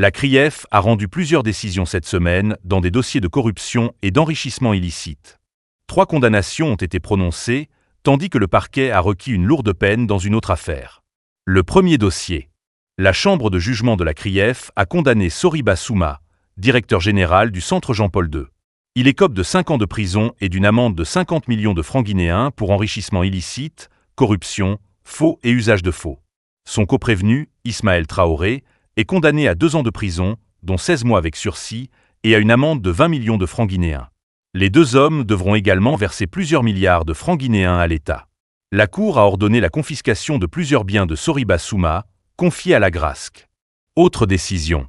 La CRIEF a rendu plusieurs décisions cette semaine dans des dossiers de corruption et d'enrichissement illicite. 3 condamnations ont été prononcées, tandis que le parquet a requis une lourde peine dans une autre affaire. Le premier dossier. La chambre de jugement de la CRIEF a condamné Soriba Souma, directeur général du Centre Jean-Paul II. Il écope de 5 ans de prison et d'une amende de 50 millions de francs guinéens pour enrichissement illicite, corruption, faux et usage de faux. Son coprévenu, Ismaël Traoré, est condamné à 2 ans de prison, dont 16 mois avec sursis, et à une amende de 20 millions de francs guinéens. Les 2 hommes devront également verser plusieurs milliards de francs guinéens à l'État. La Cour a ordonné la confiscation de plusieurs biens de Soriba Souma, confiés à la Grasc. Autre décision.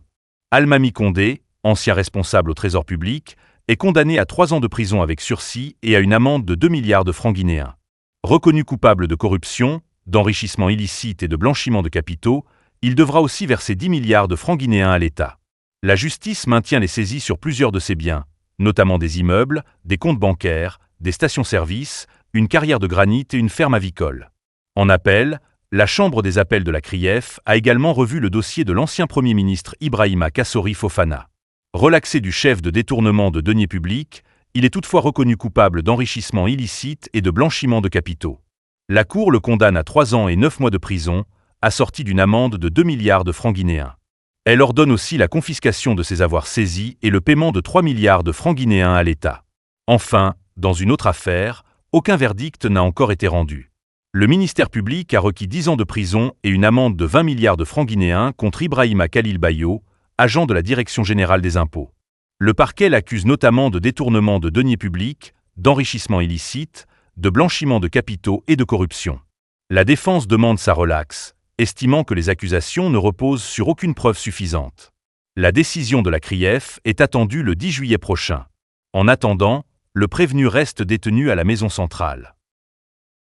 Almami Condé, ancien responsable au Trésor public, est condamné à 3 ans de prison avec sursis et à une amende de 2 milliards de francs guinéens. Reconnu coupable de corruption, d'enrichissement illicite et de blanchiment de capitaux, il devra aussi verser 10 milliards de francs guinéens à l'État. La justice maintient les saisies sur plusieurs de ses biens, notamment des immeubles, des comptes bancaires, des stations-service, une carrière de granit et une ferme avicole. En appel, la Chambre des appels de la CRIEF a également revu le dossier de l'ancien Premier ministre Ibrahima Kassori Fofana. Relaxé du chef de détournement de deniers publics, il est toutefois reconnu coupable d'enrichissement illicite et de blanchiment de capitaux. La Cour le condamne à 3 ans et 9 mois de prison, assortie d'une amende de 2 milliards de francs guinéens. Elle ordonne aussi la confiscation de ses avoirs saisis et le paiement de 3 milliards de francs guinéens à l'État. Enfin, dans une autre affaire, aucun verdict n'a encore été rendu. Le ministère public a requis 10 ans de prison et une amende de 20 milliards de francs guinéens contre Ibrahima Khalil Bayo, agent de la Direction générale des impôts. Le parquet l'accuse notamment de détournement de deniers publics, d'enrichissement illicite, de blanchiment de capitaux et de corruption. La défense demande sa relaxe, estimant que les accusations ne reposent sur aucune preuve suffisante. La décision de la CRIEF est attendue le 10 juillet prochain. En attendant, le prévenu reste détenu à la maison centrale.